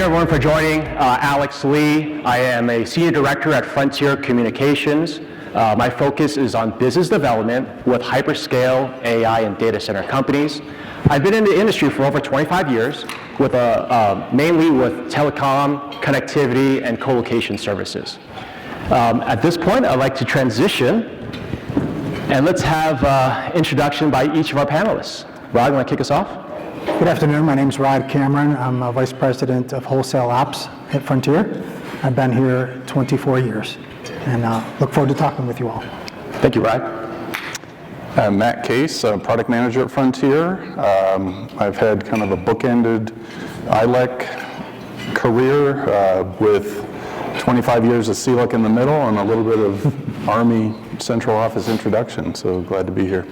everyone for joining. Alex Lee. I am a Senior Director at Frontier Communications. My focus is on business development with hyperscale, AI, and data center companies. I've been in the industry for over 25 years, with mainly with telecom, connectivity, and co-location services. At this point, I'd like to transition, and let's have introduction by each of our panelists. Rod, you want to kick us off? Good afternoon. My name is Rod Cameron. I'm a Vice President of Wholesale Ops at Frontier. I've been here 24 years, and look forward to talking with you all. Thank you, Rod. I'm Matt Case, Product Manager at Frontier. I've had kind of a bookended ILEC career with 25 years of CLEC in the middle and a little bit of Army Central Office introduction, so glad to be here.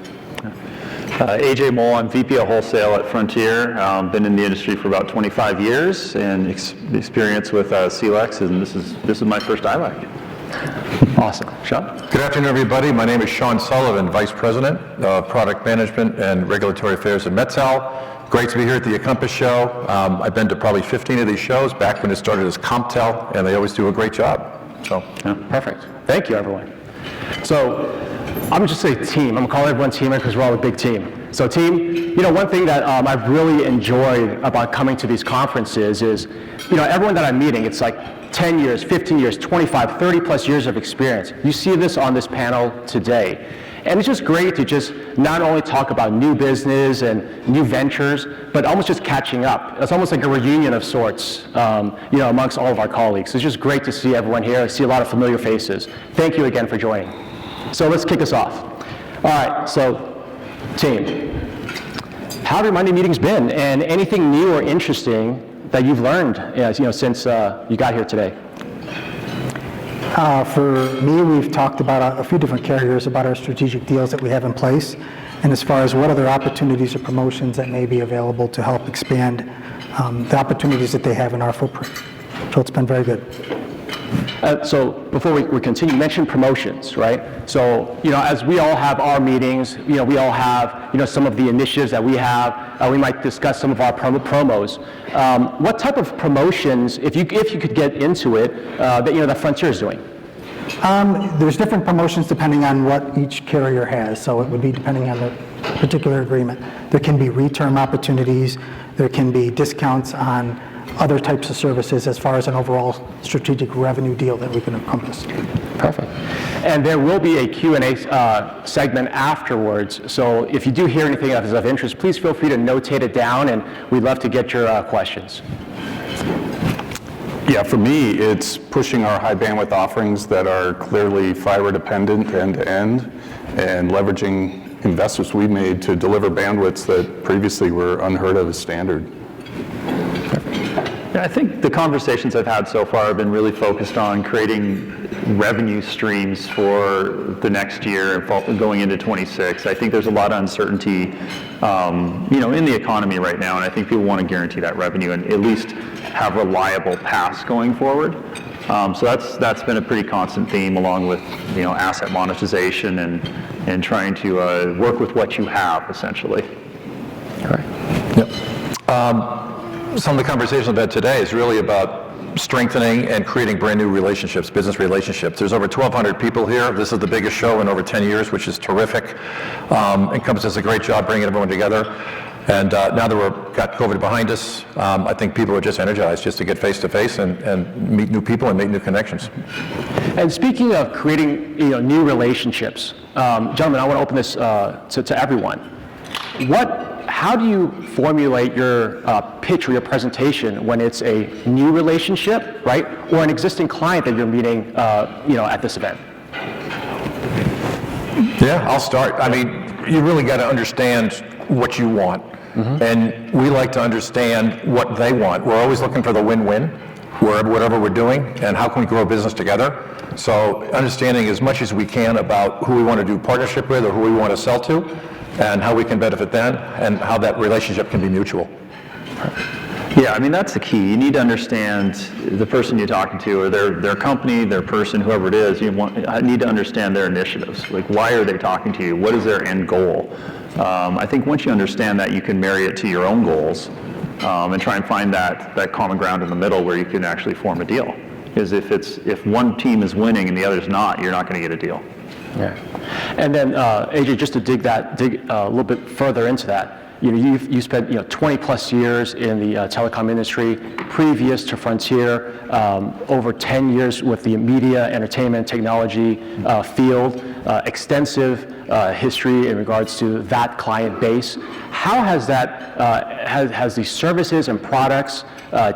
AJ Moul, I'm VP of Wholesale at Frontier. Been in the industry for about 25 years and experience with CLECs, and this is my first ILEC. Awesome. Sean? Good afternoon, everybody. My name is Sean Sullivan, Vice President of Product Management and Regulatory Affairs at Metzl. Great to be here at the INCOMPAS Show. I've been to probably 15 of these shows back when it started as CompTel, and they always do a great job. So, yeah, perfect. Thank you, everyone. So, I'm just say team. I'm gonna call everyone team because we're all a big team. So team, one thing that I've really enjoyed about coming to these conferences is, everyone that I'm meeting, it's like 10 years, 15 years, 25, 30 plus years of experience. You see this on this panel today. And it's just great to just not only talk about new business and new ventures, but almost just catching up. It's almost like a reunion of sorts, amongst all of our colleagues. It's just great to see everyone here. I see a lot of familiar faces. Thank you again for joining. So let's kick us off. All right, so team, how have your Monday meetings been, and anything new or interesting that you've learned, since you got here today? For me, we've talked about a few different carriers about our strategic deals that we have in place, and as far as what other opportunities or promotions that may be available to help expand the opportunities that they have in our footprint. So it's been very good. So before we continue, you mentioned promotions, right? So, as we all have our meetings, we all have, some of the initiatives that we have. We might discuss some of our promos. What type of promotions, if you could get into it, that Frontier is doing? There's different promotions depending on what each carrier has, so it would be depending on the particular agreement. There can be reterm opportunities, there can be discounts on other types of services as far as an overall strategic revenue deal that we can encompass. Perfect. And there will be a Q&A segment afterwards, so if you do hear anything that is of interest, please feel free to notate it down, and we'd love to get your questions. Yeah, for me, it's pushing our high bandwidth offerings that are clearly fiber dependent end-to-end and leveraging investments we made to deliver bandwidths that previously were unheard of as standard. I think the conversations I've had so far have been really focused on creating revenue streams for the next year and going into 26. I think there's a lot of uncertainty, in the economy right now, and I think people want to guarantee that revenue and at least have reliable paths going forward. So that's been a pretty constant theme, along with asset monetization and trying to work with what you have, essentially. All right. Yep. Some of the conversations I've had today is really about strengthening and creating brand new relationships, business relationships. There's over 1,200 people here. This is the biggest show in over 10 years, which is terrific. INCOMPAS does a great job bringing everyone together. And now that we've got COVID behind us, I think people are just energized just to get face-to-face and meet new people and make new connections. And speaking of creating new relationships, gentlemen, I want to open this to everyone. How do you formulate your pitch or your presentation when it's a new relationship, right, or an existing client that you're meeting, at this event? Yeah, I'll start. I mean, you really got to understand what you want, and we like to understand what they want. We're always looking for the win-win, whatever we're doing, and how can we grow a business together. So understanding as much as we can about who we want to do partnership with or who we want to sell to, and how we can benefit them, and how that relationship can be mutual. Yeah, I mean, that's the key. You need to understand the person you're talking to, or their company, their person, whoever it is. You need to understand their initiatives. Like, why are they talking to you? What is their end goal? I think once you understand that, you can marry it to your own goals and try and find that common ground in the middle where you can actually form a deal. Because if one team is winning and the other's not, you're not going to get a deal. Yeah. And then, AJ, just to dig a little bit further into that, you spent 20 plus years in the telecom industry, previous to Frontier, over 10 years with the media, entertainment, technology field, extensive history in regards to that client base. How has that, has the services and products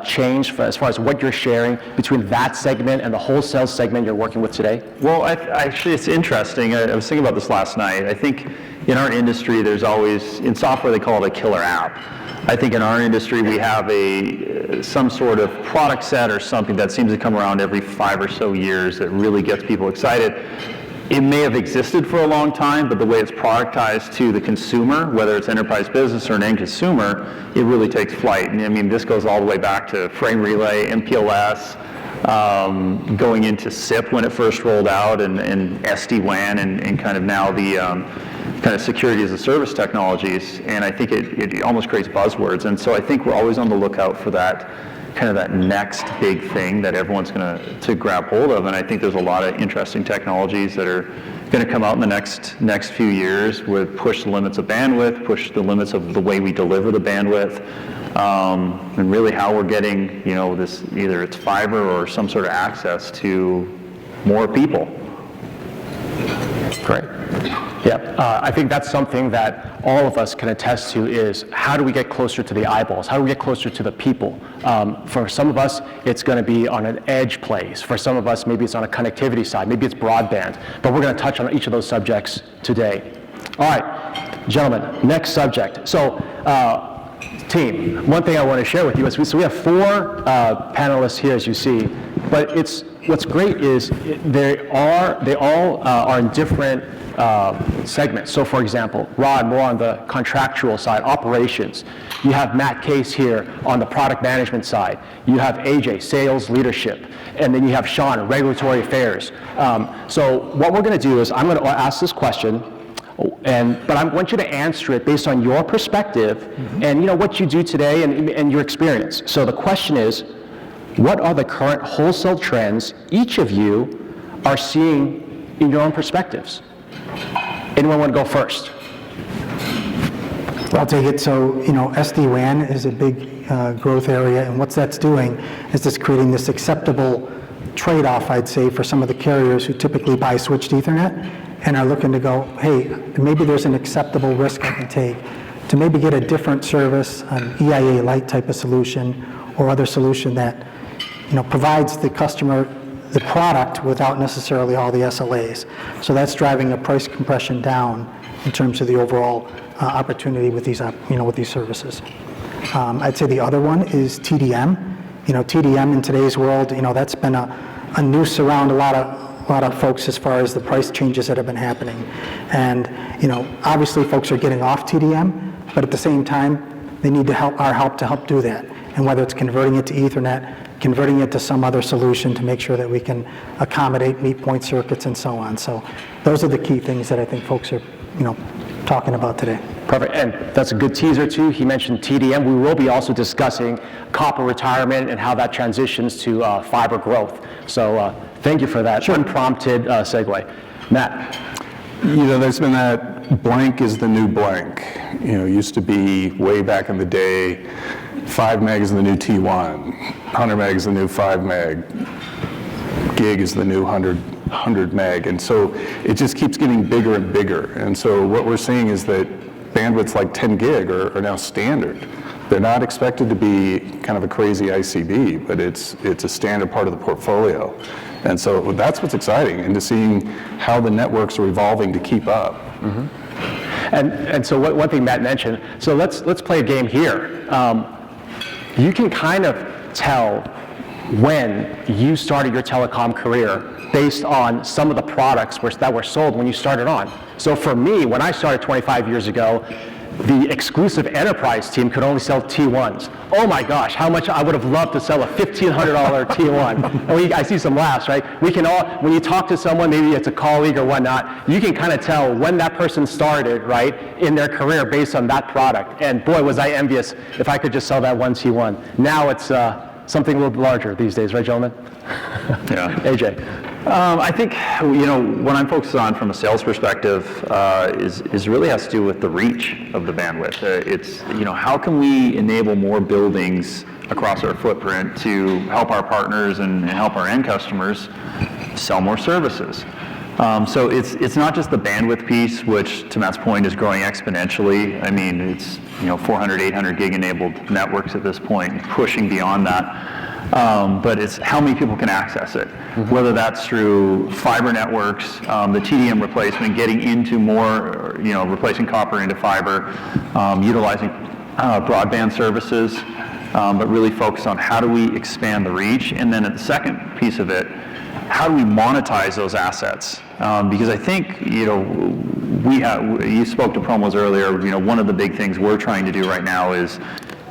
changed as far as what you're sharing between that segment and the wholesale segment you're working with today? Well, actually, it's interesting. I was thinking about this last night. I think in our industry, there's always, in software, they call it a killer app. I think in our industry, we have some sort of product set or something that seems to come around every 5 or so years that really gets people excited. It may have existed for a long time, but the way it's productized to the consumer, whether it's enterprise business or an end consumer, it really takes flight. And I mean, this goes all the way back to frame relay, MPLS, going into SIP when it first rolled out, and SD-WAN, and kind of now the kind of security as a service technologies. And I think it almost creates buzzwords. And so I think we're always on the lookout for that kind of that next big thing that everyone's going to grab hold of. And I think there's a lot of interesting technologies that are going to come out in the next few years, would push the limits of bandwidth, push the limits of the way we deliver the bandwidth, and really how we're getting, this, either it's fiber or some sort of access to more people. Great. Yeah, I think that's something that all of us can attest to, is how do we get closer to the eyeballs? How do we get closer to the people? For some of us, it's going to be on an edge place. For some of us, maybe it's on a connectivity side. Maybe it's broadband. But we're going to touch on each of those subjects today. All right, gentlemen, next subject. So, team, one thing I want to share with you is we have 4 panelists here, as you see, but what's great is they all are in different segments. So for example, Rod, more on the contractual side, operations. You have Matt Case here on the product management side. You have AJ, sales leadership. And then you have Sean, regulatory affairs. So what we're going to do is I'm going to ask this question, but I want you to answer it based on your perspective and what you do today and your experience. So the question is, what are the current wholesale trends each of you are seeing in your own perspectives? Anyone want to go first? I'll take it. So, SD-WAN is a big growth area, and what that's doing is it's creating this acceptable trade-off, I'd say, for some of the carriers who typically buy switched Ethernet and are looking to go, hey, maybe there's an acceptable risk I can take to maybe get a different service, an EIA light type of solution, or other solution that provides the customer the product without necessarily all the SLAs. So that's driving a price compression down in terms of the overall opportunity with these, with these services. I'd say the other one is TDM. TDM in today's world, that's been a noose around a lot of folks as far as the price changes that have been happening. And obviously folks are getting off TDM, but at the same time, they need our help to help do that. And whether it's converting it to Ethernet, converting it to some other solution to make sure that we can accommodate meet point circuits and so on. So those are the key things that I think folks are, talking about today. Perfect, and that's a good teaser too. He mentioned TDM. We will be also discussing copper retirement and how that transitions to fiber growth. So thank you for that unprompted segue. Matt. There's been that blank is the new blank. Used to be way back in the day, 5 meg is the new T1, 100 meg is the new 5 meg, gig is the new 100 meg, and so it just keeps getting bigger and bigger. And so what we're seeing is that bandwidths like 10 gig are now standard. They're not expected to be kind of a crazy ICB, but it's a standard part of the portfolio. And so that's what's exciting, and to seeing how the networks are evolving to keep up. And so one thing Matt mentioned, so let's play a game here. You can kind of tell when you started your telecom career based on some of the products that were sold when you started on. So for me, when I started 25 years ago, the exclusive enterprise team could only sell T1s. Oh my gosh, how much I would have loved to sell a $1,500 T1. And I see some laughs, right? We can all, when you talk to someone, maybe it's a colleague or whatnot, you can kind of tell when that person started, right, in their career based on that product. And boy, was I envious if I could just sell that one T1. Now it's something a little bit larger these days, right, gentlemen? Yeah. AJ. I think, what I'm focused on from a sales perspective is really has to do with the reach of the bandwidth. It's, how can we enable more buildings across our footprint to help our partners and help our end customers sell more services. So it's not just the bandwidth piece, which to Matt's point is growing exponentially. I mean, it's 400, 800 gig enabled networks at this point, pushing beyond that. But it's how many people can access it, whether that's through fiber networks, the TDM replacement, getting into more, replacing copper into fiber, utilizing broadband services, but really focus on how do we expand the reach, and then at the second piece of it, how do we monetize those assets? Because I think, you spoke to promos earlier, one of the big things we're trying to do right now is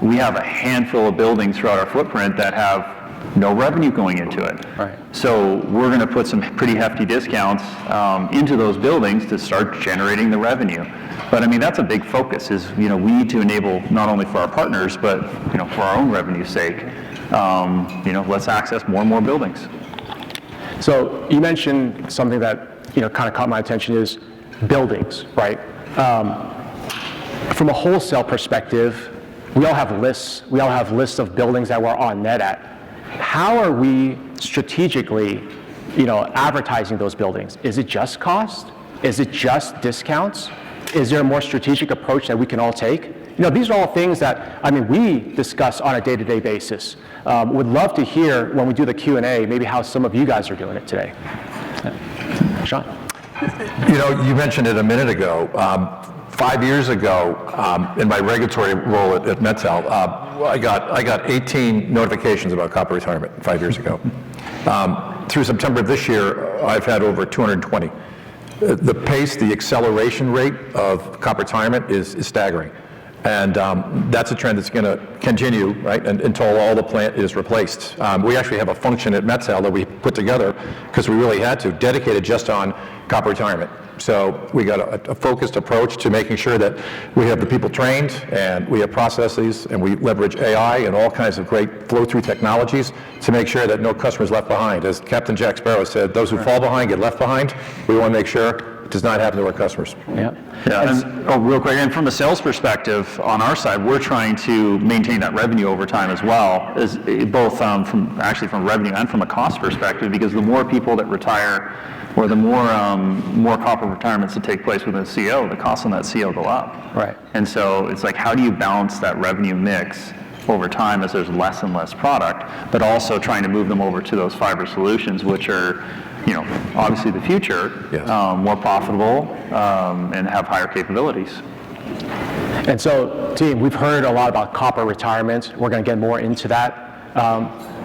we have a handful of buildings throughout our footprint that have no revenue going into it. Right. So we're going to put some pretty hefty discounts into those buildings to start generating the revenue. But I mean, that's a big focus is, we need to enable not only for our partners, but, for our own revenue's sake, let's access more and more buildings. So you mentioned something that, kind of caught my attention is buildings, right? From a wholesale perspective, we all have lists. We all have lists of buildings that we're on net at. How are we strategically, advertising those buildings? Is it just cost? Is it just discounts? Is there a more strategic approach that we can all take? These are all things that, we discuss on a day-to-day basis. Would love to hear when we do the Q&A, maybe how some of you guys are doing it today. Sean? You mentioned it a minute ago. 5 years ago, in my regulatory role at Metel, I got 18 notifications about copper retirement 5 years ago. Through September of this year, I've had over 220. The pace, the acceleration rate of copper retirement is staggering. And that's a trend that's going to continue, right, until all the plant is replaced. We actually have a function at Metel that we put together, because we really had to, dedicated just on copper retirement. So we got a focused approach to making sure that we have the people trained, and we have processes, and we leverage AI and all kinds of great flow-through technologies to make sure that no customer is left behind. As Captain Jack Sparrow said, those who fall behind get left behind. We want to make sure it does not happen to our customers. Yeah. And real quick, and from a sales perspective, on our side, we're trying to maintain that revenue over time as well, as both from revenue and from a cost perspective, because the more people that retire, or the more copper retirements that take place within a CO, the costs on that CO go up. Right. And so it's like, how do you balance that revenue mix over time as there's less and less product, but also trying to move them over to those fiber solutions, which are, obviously the future, Yes. More profitable, and have higher capabilities. And so, team, we've heard a lot about copper retirement. We're going to get more into that.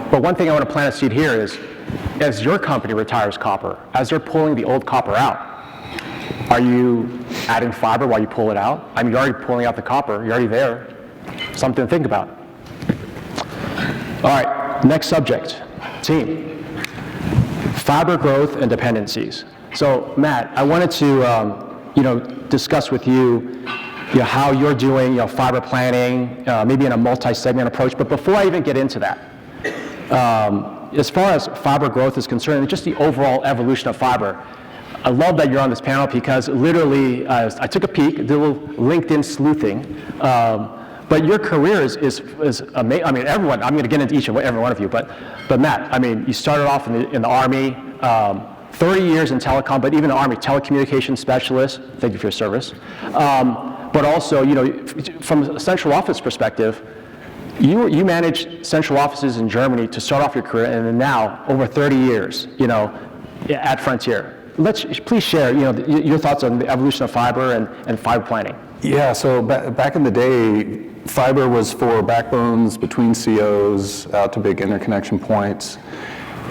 But one thing I want to plant a seed here is, as your company retires copper, as they're pulling the old copper out, are you adding fiber while you pull it out? You're already pulling out the copper. You're already there. Something to think about. All right, next subject, team. Fiber growth and dependencies. So, Matt, I wanted to, discuss with you, how you're doing, fiber planning, maybe in a multi-segment approach. But before I even get into that, as far as fiber growth is concerned, and just the overall evolution of fiber, I love that you're on this panel because literally, I took a peek, did a little LinkedIn sleuthing, but your career is amazing. Everyone, I'm going to get into each and every one of you, but Matt, you started off in the Army, 30 years in telecom, but even the Army, telecommunications specialist, thank you for your service, but also, from a central office perspective, you managed central offices in Germany to start off your career, and then now, over 30 years, at Frontier. Please share, your thoughts on the evolution of fiber and fiber planning. Yeah, so back in the day, fiber was for backbones between COs out to big interconnection points.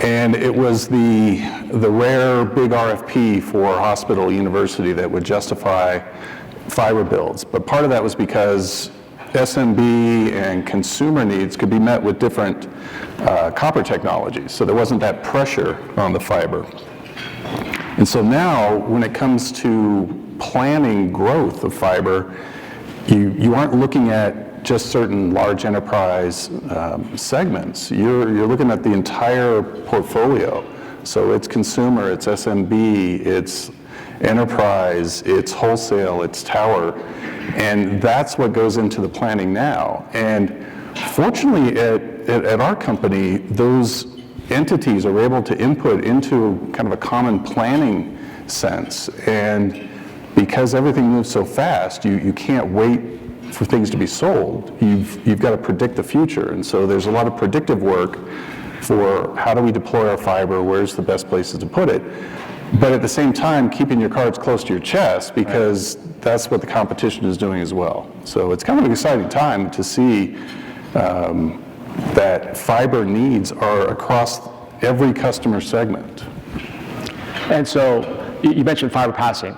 And it was the rare big RFP for hospital, university that would justify fiber builds, but part of that was because SMB and consumer needs could be met with different copper technologies, so there wasn't that pressure on the fiber. And so now, when it comes to planning growth of fiber, you aren't looking at just certain large enterprise segments. You're looking at the entire portfolio. So it's consumer, it's SMB, it's enterprise, it's wholesale, it's tower, and that's what goes into the planning now. And fortunately, at our company, those entities are able to input into kind of a common planning sense. And because everything moves so fast, you can't wait for things to be sold. You've got to predict the future. And so there's a lot of predictive work for how do we deploy our fiber, where's the best places to put it. But at the same time, keeping your cards close to your chest, because that's what the competition is doing as well. So it's kind of an exciting time to see that fiber needs are across every customer segment. And so you mentioned fiber passing.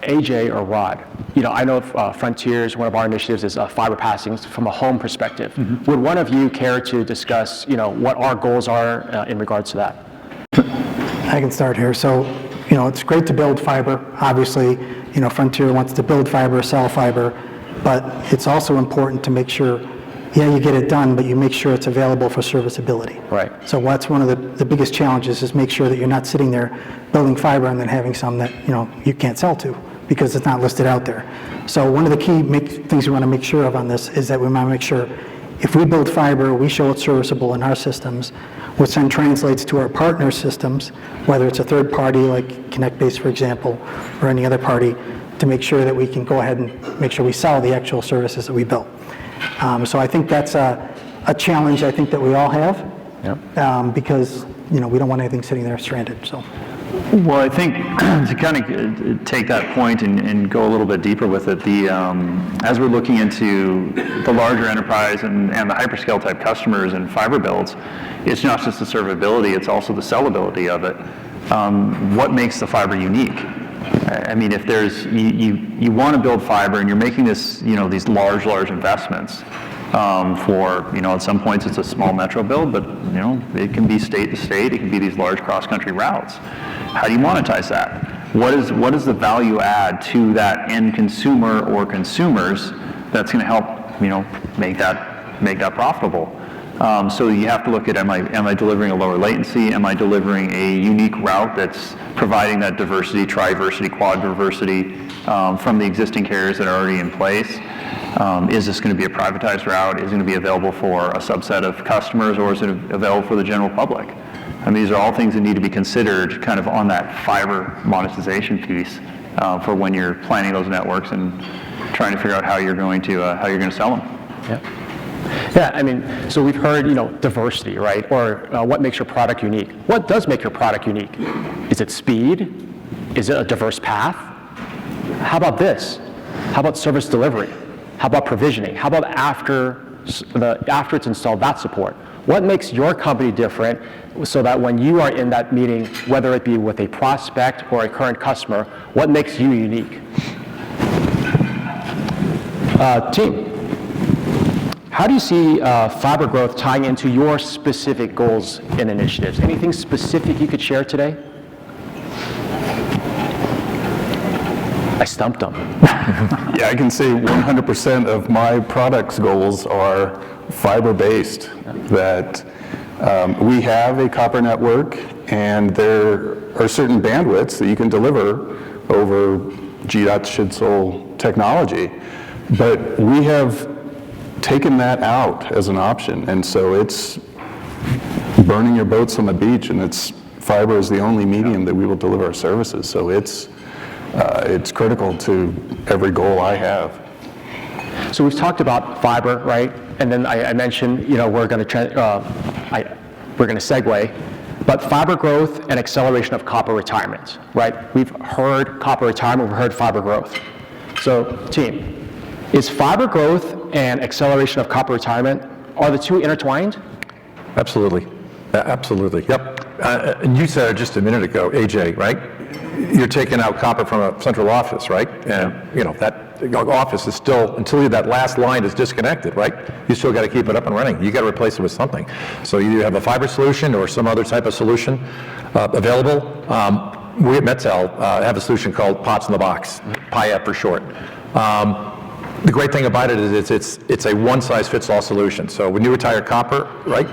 AJ or Rod, I know Frontiers, one of our initiatives is fiber passing from a home perspective. Mm-hmm. Would one of you care to discuss, what our goals are in regards to that? I can start here. So, it's great to build fiber. Obviously, Frontier wants to build fiber, sell fiber, but it's also important to make sure, you get it done, but you make sure it's available for serviceability. Right. So that's one of the biggest challenges, is make sure that you're not sitting there building fiber and then having some that, you can't sell to because it's not listed out there. So one of the key things we want to make sure of on this is that we want to make sure if we build fiber, we show it's serviceable in our systems, which then translates to our partner systems, whether it's a third party like ConnectBase, for example, or any other party, to make sure that we can go ahead and make sure we sell the actual services that we built. So I think that's a challenge I think that we all have, because we don't want anything sitting there stranded. So. Well, I think to kind of take that point and go a little bit deeper with it, as we're looking into the larger enterprise and the hyperscale type customers and fiber builds, it's not just the servability, it's also the sellability of it. What makes the fiber unique? I mean, if there's, you want to build fiber and you're making this, these large investments for, at some points it's a small metro build, but, it can be state to state, it can be these large cross-country routes. How do you monetize that? What is the value add to that end consumer or consumers that's going to help, make that profitable? So you have to look at, am I delivering a lower latency? Am I delivering a unique route that's providing that diversity, triversity, quadversity from the existing carriers that are already in place? Is this going to be a privatized route? Is it going to be available for a subset of customers, or is it available for the general public? I mean, these are all things that need to be considered kind of on that fiber monetization piece for when you're planning those networks and trying to figure out how you're going to sell them. Yeah, I mean, so we've heard, diversity, right? Or what makes your product unique? What does make your product unique? Is it speed? Is it a diverse path? How about this? How about service delivery? How about provisioning? How about after it's installed, that support? What makes your company different so that when you are in that meeting, whether it be with a prospect or a current customer, what makes you unique? Team. How do you see fiber growth tying into your specific goals and initiatives? Anything specific you could share today? I stumped them. Yeah, I can say 100% of my product's goals are fiber-based, that we have a copper network and there are certain bandwidths that you can deliver over GDOT technology, but we have taken that out as an option, and so it's burning your boats on the beach, and fiber is the only medium that we will deliver our services, so it's critical to every goal I have. So we've talked about fiber, right? And then I mentioned, we're going to segue, but fiber growth and acceleration of copper retirement, right? We've heard copper retirement, we've heard fiber growth. So, team, is fiber growth and acceleration of copper retirement, are the two intertwined? Absolutely. Absolutely. Yep. And you said it just a minute ago, AJ, right? You're taking out copper from a central office, right? And, that office is still, until that last line is disconnected, right? You still got to keep it up and running. You got to replace it with something. So you either have a fiber solution or some other type of solution available. We at Metel have a solution called Pots in the Box, PIAP for short. The great thing about it is it's a one-size-fits-all solution. So when you retire copper, right,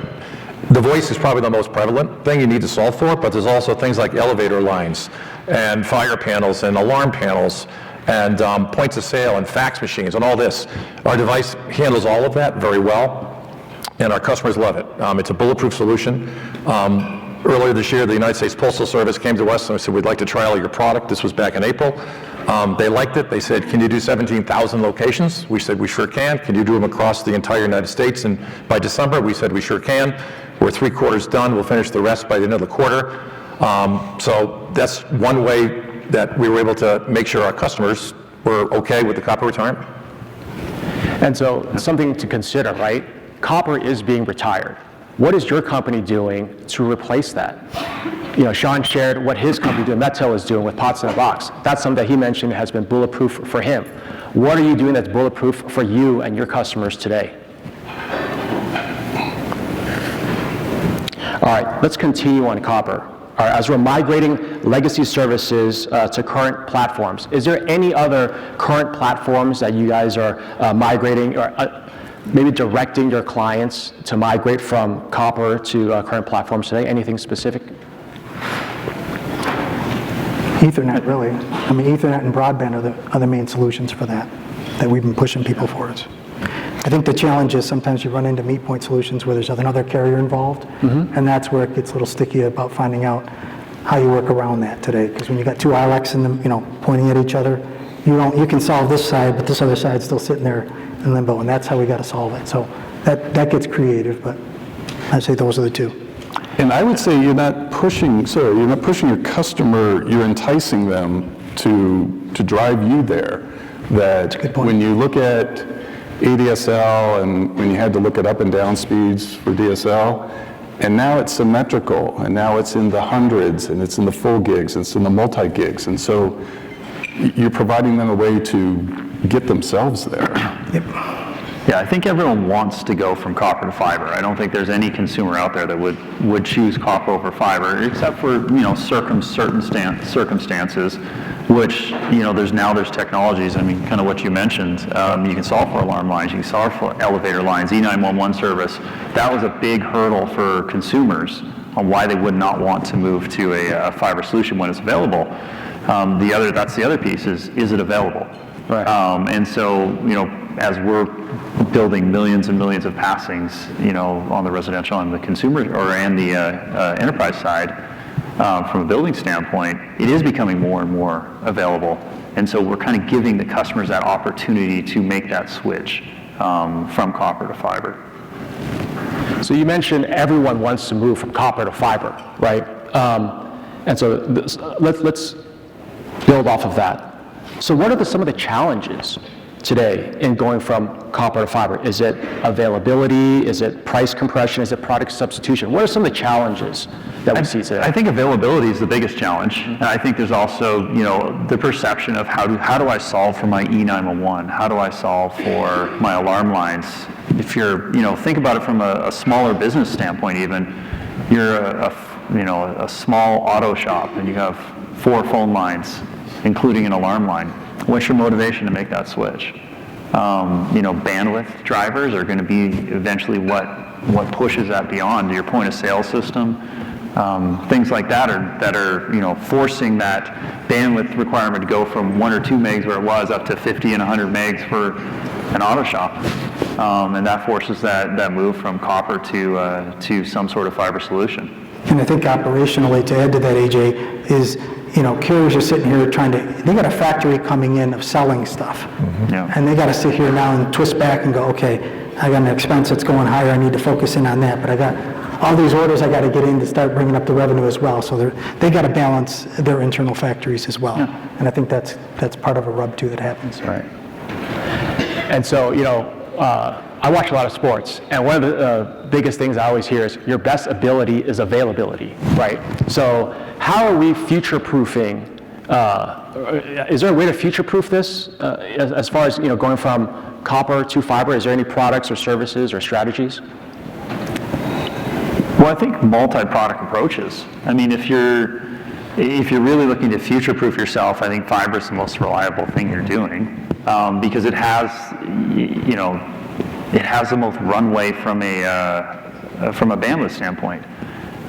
the voice is probably the most prevalent thing you need to solve for, but there's also things like elevator lines and fire panels and alarm panels and points of sale and fax machines and all this. Our device handles all of that very well, and our customers love it. It's a bulletproof solution. Earlier this year, the United States Postal Service came to us and said, we'd like to trial your product. This was back in April. They liked it. They said, can you do 17,000 locations? We said, we sure can. Can you do them across the entire United States? And by December, we said, we sure can. We're 3/4 done. We'll finish the rest by the end of the quarter. So that's one way that we were able to make sure our customers were okay with the copper retirement. And so something to consider, right? Copper is being retired. What is your company doing to replace that? Sean shared what his company doing, Metel is doing with Pots in a Box. That's something that he mentioned has been bulletproof for him. What are you doing that's bulletproof for you and your customers today? All right, let's continue on copper. All right, as we're migrating legacy services to current platforms, is there any other current platforms that you guys are migrating or maybe directing your clients to migrate from copper to current platforms today? Anything specific? Ethernet, really. I mean, Ethernet and broadband are the main solutions for that we've been pushing people towards. I think the challenge is sometimes you run into meet point solutions where there's another carrier involved, and that's where it gets a little sticky about finding out how you work around that today. Because when you got two ILECs in them, pointing at each other, you can solve this side, but this other side's still sitting there in limbo, and that's how we got to solve it. So that gets creative, but I'd say those are the two. And I would say you're not pushing your customer, you're enticing them to drive you there. That's a good point. When you look at ADSL and when you had to look at up and down speeds for DSL, and now it's symmetrical, and now it's in the hundreds, and it's in the full gigs, and it's in the multi-gigs, and so you're providing them a way to get themselves there. Yep. Yeah, I think everyone wants to go from copper to fiber. I don't think there's any consumer out there that would choose copper over fiber, except for certain circumstances, which there's technologies. I mean, kind of what you mentioned. You can solve for alarm lines, you can solve for elevator lines, E911 service. That was a big hurdle for consumers on why they would not want to move to a fiber solution when it's available. That's the other piece is it available? Right. And so, as we're building millions and millions of passings, on the residential and the consumer and the enterprise side, from a building standpoint, it is becoming more and more available. And so we're kind of giving the customers that opportunity to make that switch from copper to fiber. So you mentioned everyone wants to move from copper to fiber, right? And so let's build off of that. So what are some of the challenges today in going from copper to fiber? Is it availability? Is it price compression? Is it product substitution? What are some of the challenges that we see today? I think availability is the biggest challenge. And I think there's also, the perception of how do I solve for my E911? How do I solve for my alarm lines? If you're, think about it from a smaller business standpoint even. You're a small auto shop and you have 4 phone lines, including an alarm line. What's your motivation to make that switch? Bandwidth drivers are going to be eventually what pushes that beyond your point of sale system. Things like that are forcing that bandwidth requirement to go from 1 or 2 megs where it was up to 50 and 100 megs for an auto shop, and that forces that move from copper to some sort of fiber solution. And I think operationally, to add to that, AJ, is carriers are sitting here they got a factory coming in of selling stuff. Mm-hmm. Yeah. And they got to sit here now and twist back and go, okay, I got an expense that's going higher, I need to focus in on that, but I got all these orders I got to get in to start bringing up the revenue as well. So they got to balance their internal factories as well. Yeah. And I think that's part of a rub too that happens. Right. And so, I watch a lot of sports, and one of the biggest things I always hear is your best ability is availability, right? So how are we future-proofing? Is there a way to future-proof this as far as going from copper to fiber? Is there any products or services or strategies? Well, I think multi-product approaches. I mean, if you're really looking to future-proof yourself, I think fiber is the most reliable thing you're doing because it has, it has the most runway from a bandwidth standpoint.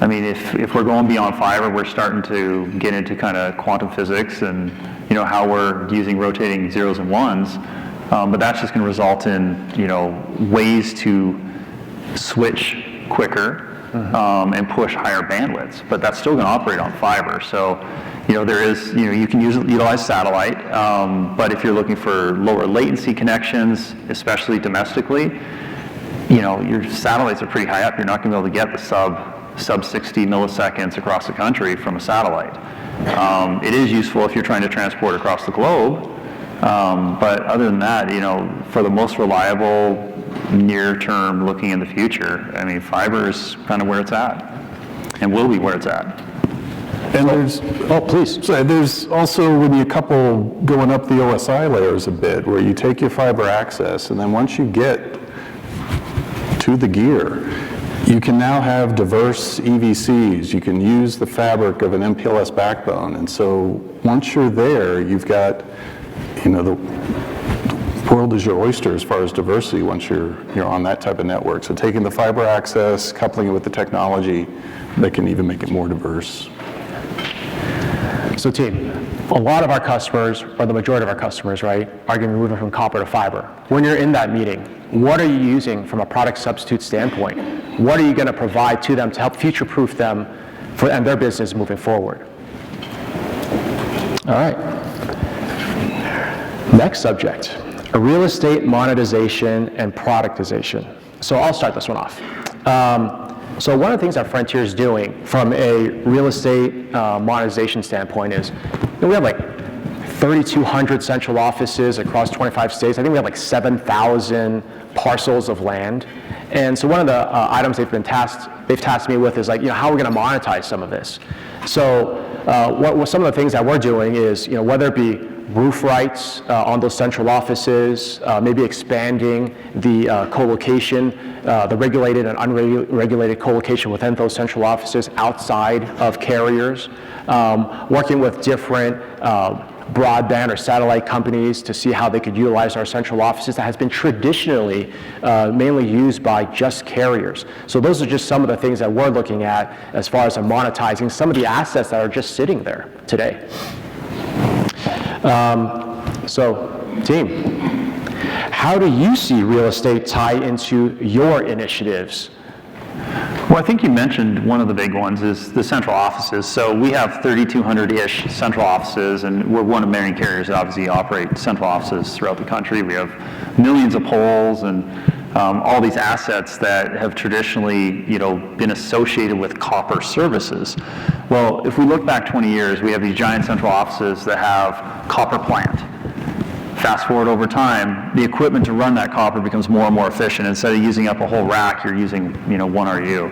I mean, if we're going beyond fiber, we're starting to get into kind of quantum physics and how we're using rotating zeros and ones, but that's just going to result in ways to switch quicker. And push higher bandwidths, but that's still going to operate on fiber. So, there is, you can utilize satellite, but if you're looking for lower latency connections, especially domestically, your satellites are pretty high up. You're not going to be able to get the sub 60 milliseconds across the country from a satellite. It is useful if you're trying to transport across the globe, but other than that, for the most reliable, near-term looking in the future, I mean, fiber is kind of where it's at, and will be where it's at. And there's also, when you couple going up the OSI layers a bit, where you take your fiber access, and then once you get to the gear, you can now have diverse EVCs. You can use the fabric of an MPLS backbone, and so once you're there, you've got, the world is your oyster as far as diversity once you're on that type of network. So taking the fiber access, coupling it with the technology, that can even make it more diverse. So team, a lot of our customers, or the majority of our customers, right, are going to be moving from copper to fiber. When you're in that meeting, what are you using from a product substitute standpoint? What are you going to provide to them to help future-proof them and their business moving forward? All right. Next subject. Real estate monetization and productization. So I'll start this one off. So one of the things that Frontier is doing from a real estate monetization standpoint is, we have like 3,200 central offices across 25 states. I think we have like 7,000 parcels of land. And so one of the items they've tasked me with is like, how are we going to monetize some of this? So what some of the things that we're doing is, whether it be roof rights on those central offices, maybe expanding the co-location, the regulated and unregulated co-location within those central offices outside of carriers, working with different broadband or satellite companies to see how they could utilize our central offices that has been traditionally mainly used by just carriers. So those are just some of the things that we're looking at as far as monetizing some of the assets that are just sitting there today. So, team, how do you see real estate tie into your initiatives? Well, I think you mentioned one of the big ones is the central offices. So we have 3,200-ish central offices, and we're one of many carriers that obviously operate central offices throughout the country. We have millions of poles and all these assets that have traditionally, been associated with copper services. Well, if we look back 20 years, we have these giant central offices that have copper plant. Fast forward over time, the equipment to run that copper becomes more and more efficient. Instead of using up a whole rack, you're using, one RU.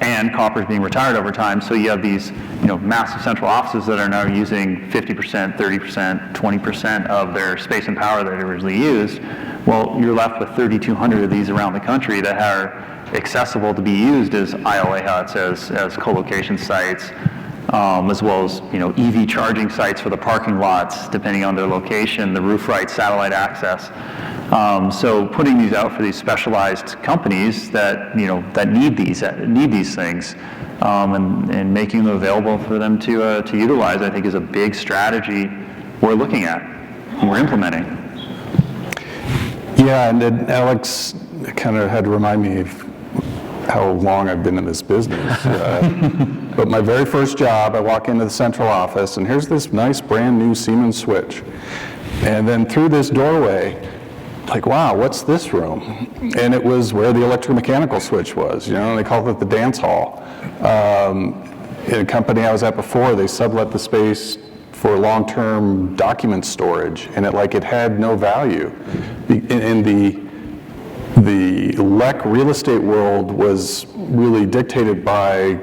And copper is being retired over time, so you have these, massive central offices that are now using 50%, 30%, 20% of their space and power that they originally used. Well, you're left with 3,200 of these around the country that are accessible to be used as ILA huts, as co-location sites, as well as EV charging sites for the parking lots, depending on their location, the roof right, satellite access. So putting these out for these specialized companies that that need these things, and making them available for them to utilize, I think is a big strategy we're looking at and we're implementing. Yeah, and then Alex kind of had to remind me of how long I've been in this business. But my very first job, I walk into the central office, and here's this nice brand new Siemens switch. And then through this doorway, like, wow, what's this room? And it was where the electromechanical switch was, and they called it the dance hall. In a company I was at before, they sublet the space for long-term document storage, and it had no value. And LEC real estate world was really dictated by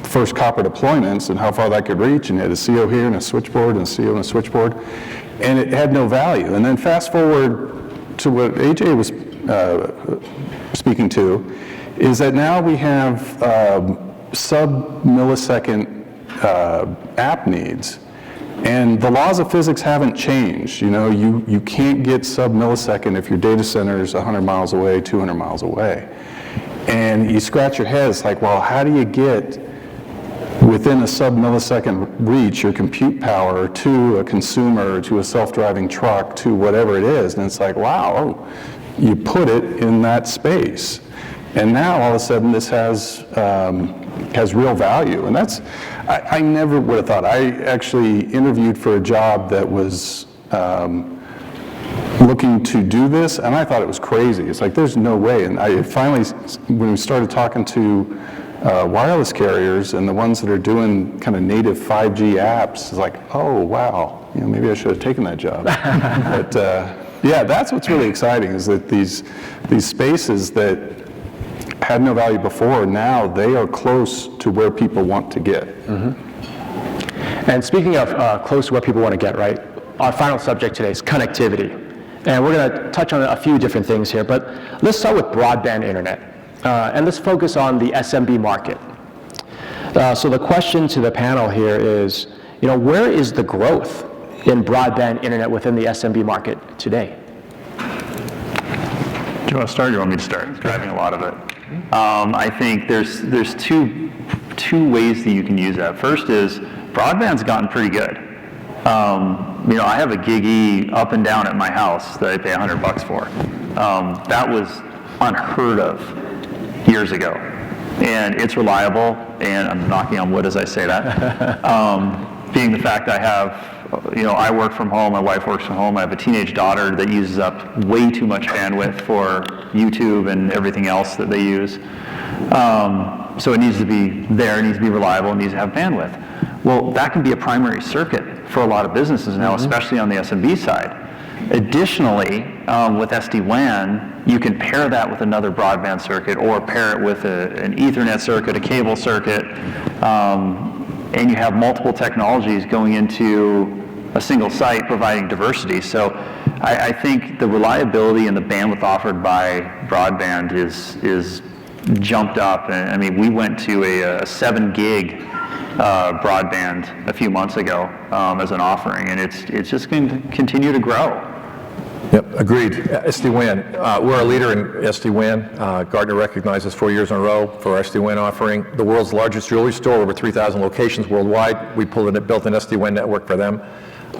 first copper deployments and how far that could reach, and you had a CO here and a switchboard and a CO and a switchboard, and it had no value. And then fast forward to what AJ was speaking to, is that now we have sub-millisecond app needs. And the laws of physics haven't changed. You know, you can't get sub-millisecond if your data center is 100 miles away, 200 miles away. And you scratch your head, it's like, well, how do you get within a sub-millisecond reach your compute power to a consumer, to a self-driving truck, to whatever it is? And it's like, wow, you put it in that space. And now all of a sudden this has real value. And that's, I never would have thought. I actually interviewed for a job that was looking to do this, and I thought it was crazy. It's like, there's no way. And I finally, when we started talking to wireless carriers and the ones that are doing kind of native 5G apps, it's like, oh, wow, you know, maybe I should have taken that job. But yeah, that's what's really exciting, is that these spaces that had no value before, now they are close to where people want to get. And speaking of close to where people want to get, right, our final subject today is connectivity. And we're going to touch on a few different things here, but let's start with broadband internet. And let's focus on the SMB market. So the question to the panel here is, you know, where is the growth in broadband internet within the SMB market today? Do you want to start, or do you want me to start? Driving a lot of it. I think there's two ways that you can use that. First is, broadband's gotten pretty good. You know, I have a Gig E up and down at my house that I pay $100 for. That was unheard of years ago. And it's reliable, and I'm knocking on wood as I say that. Being the fact I have, you know, I work from home, my wife works from home, I have a teenage daughter that uses up way too much bandwidth for YouTube and everything else that they use. So it needs to be there, it needs to be reliable, it needs to have bandwidth. Well, that can be a primary circuit for a lot of businesses now, especially on the SMB side. Additionally, with SD-WAN, you can pair that with another broadband circuit, or pair it with an Ethernet circuit, a cable circuit, and you have multiple technologies going into a single site providing diversity. So I think the reliability and the bandwidth offered by broadband is jumped up. And I mean, we went to a 7 gig broadband a few months ago as an offering, and it's just going to continue to grow. Yep, agreed. SD-WAN, we're a leader in SD-WAN. Gartner recognized us 4 years in a row for our SD-WAN offering. The world's largest jewelry store, over 3,000 locations worldwide. We built an SD-WAN network for them.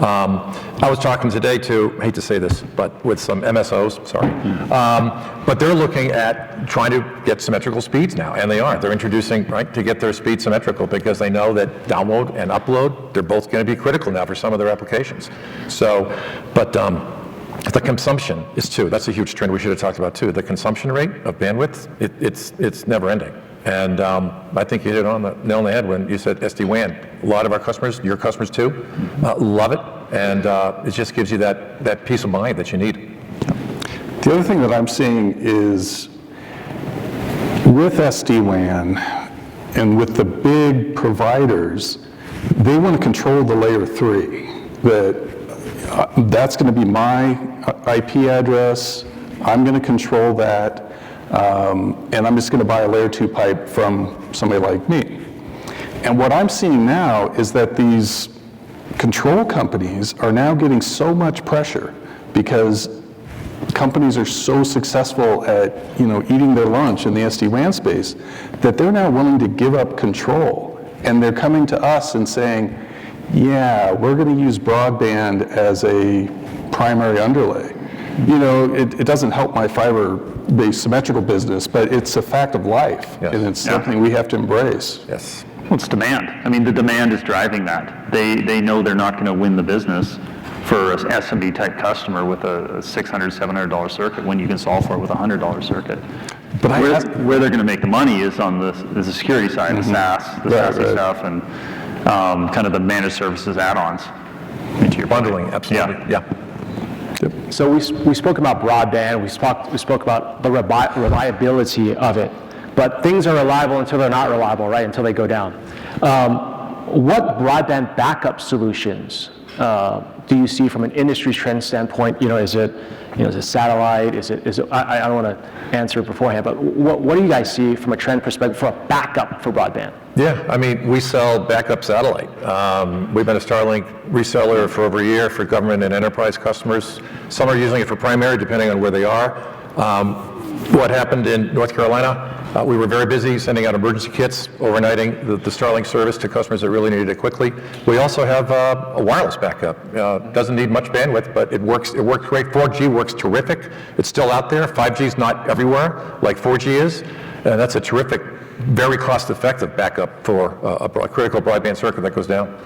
I was talking today to, I hate to say this, but with some MSOs, sorry, but they're looking at trying to get symmetrical speeds now, and they are. They're introducing, right, to get their speed symmetrical, because they know that download and upload, they're both going to be critical now for some of their applications. So, but the consumption is too. That's a huge trend we should have talked about too. The consumption rate of bandwidth, it's never ending. And I think you hit it on the nail on the head when you said SD-WAN. A lot of our customers, your customers too, love it, and it just gives you that peace of mind that you need. The other thing that I'm seeing is, with SD-WAN and with the big providers, they want to control the layer 3. That's going to be my IP address. I'm going to control that. And I'm just going to buy a layer 2 pipe from somebody like me. And what I'm seeing now is that these control companies are now getting so much pressure, because companies are so successful at, you know, eating their lunch in the SD-WAN space, that they're now willing to give up control. And they're coming to us and saying, yeah, we're going to use broadband as a primary underlay. You know, it doesn't help my fiber-based symmetrical business, but it's a fact of life, yes. And it's something we have to embrace. Yes. Well, it's demand. I mean, the demand is driving that. They know they're not going to win the business for an SMB type customer with a $600, $700 circuit when you can solve for it with a $100 circuit. But where they're going to make the money is on the security side, the SaaS, SASE stuff, and kind of the managed services add-ons into your bundling, absolutely, yeah. So we spoke about broadband, we spoke about the reliability of it, but things are reliable until they're not reliable, right, until they go down. What broadband backup solutions do you see from an industry trend standpoint? Is it satellite? Is it? I don't want to answer beforehand, but what do you guys see from a trend perspective for a backup for broadband? Yeah, I mean, we sell backup satellite. We've been a Starlink reseller for over a year for government and enterprise customers. Some are using it for primary, depending on where they are. What happened in North Carolina, we were very busy sending out emergency kits, overnighting the Starlink service to customers that really needed it quickly. We also have a wireless backup. Doesn't need much bandwidth, but it works great. 4G works terrific. It's still out there. 5G is not everywhere like 4G is. And that's a terrific, very cost-effective backup for a critical broadband circuit that goes down.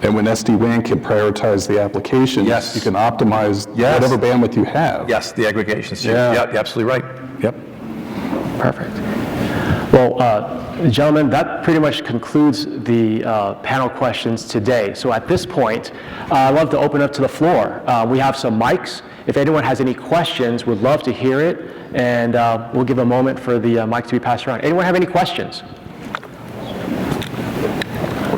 And when SD-WAN can prioritize the applications, Yes. you can optimize whatever bandwidth you have. Yes, the aggregations. Yeah. Yeah, you're absolutely right. Yep. Perfect. Well, gentlemen, that pretty much concludes the panel questions today. So at this point, I'd love to open up to the floor. We have some mics. If anyone has any questions, we'd love to hear it, and we'll give a moment for the mic to be passed around. Anyone have any questions?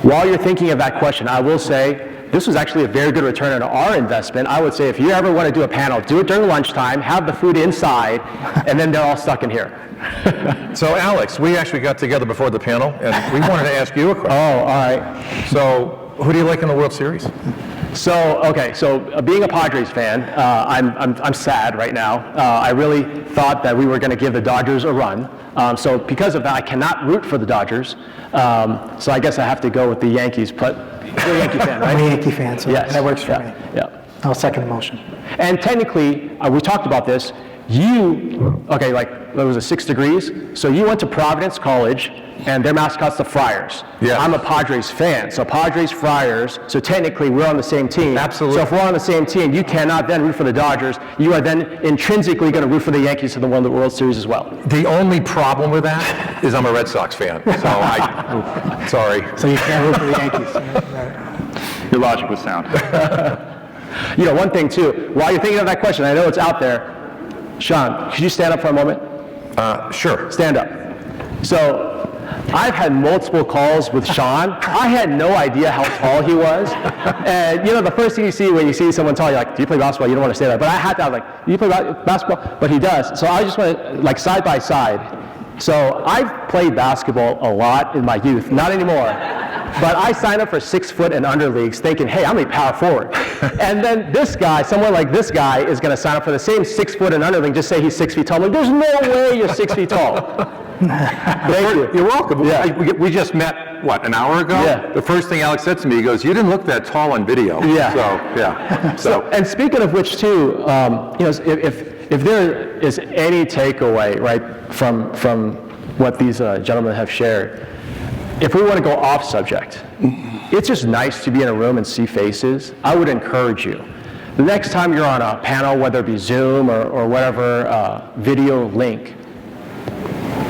While you're thinking of that question, I will say this was actually a very good return on our investment. I would say if you ever want to do a panel, do it during lunchtime, have the food inside, and then they're all stuck in here. So Alex, we actually got together before the panel, and we wanted to ask you a question. Oh, all right. So who do you like in the World Series? So, okay, so being a Padres fan, I'm sad right now. I really thought that we were going to give the Dodgers a run. So because of that, I cannot root for the Dodgers. So I guess I have to go with the Yankees, but you're a Yankee fan, right? I'm a Yankee fan, so Yes. that works for me. Yeah. I'll second the motion. And technically, we talked about this, okay, like, it was 6 degrees, so you went to Providence College, and their mascot's the Friars. Yes. I'm a Padres fan, so Padres, Friars, so technically we're on the same team. Absolutely. So if we're on the same team, you cannot then root for the Dodgers. You are then intrinsically going to root for the Yankees to win the World Series as well. The only problem with that is I'm a Red Sox fan, so sorry. So you can't root for the Yankees. Your logic was sound. One thing too, while you're thinking of that question, I know it's out there, Sean, could you stand up for a moment? Sure. Stand up. So, I've had multiple calls with Sean. I had no idea how tall he was. And the first thing you see when you see someone tall, you're like, do you play basketball? You don't want to say that. But I had to, I was like, do you play basketball? But he does. So I just want to, like, side by side. So I've played basketball a lot in my youth, not anymore. But I signed up for 6 foot and under leagues thinking, hey, I'm a power forward. And then this guy, someone like this guy, is going to sign up for the same 6 foot and under league, just say he's 6 feet tall. I'm like, there's no way you're 6 feet tall. Thank you. You're welcome. Yeah. We just met, what, an hour ago? Yeah. The first thing Alex said to me, he goes, you didn't look that tall on video. Yeah. So, yeah. So, And speaking of which, too, if there is any takeaway, right, from what these gentlemen have shared, if we want to go off subject, it's just nice to be in a room and see faces. I would encourage you, the next time you're on a panel, whether it be Zoom or whatever video link,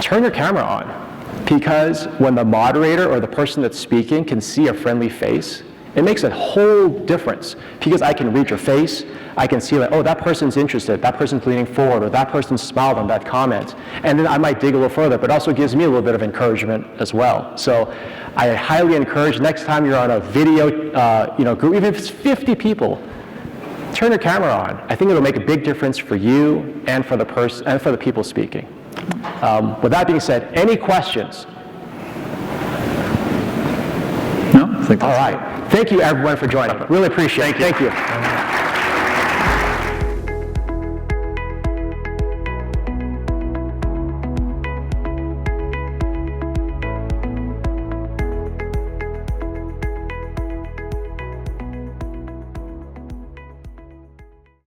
turn your camera on, because when the moderator or the person that's speaking can see a friendly face, it makes a whole difference, because I can read your face, I can see that, oh, that person's interested, that person's leaning forward, or that person smiled on that comment, and then I might dig a little further, but it also gives me a little bit of encouragement as well. So I highly encourage, next time you're on a video group, even if it's 50 people, turn your camera on. I think it'll make a big difference for you and for the person and for the people speaking. With that being said, any questions? No, I think All right. Thank you, everyone, for joining. Really appreciate it. Thank you.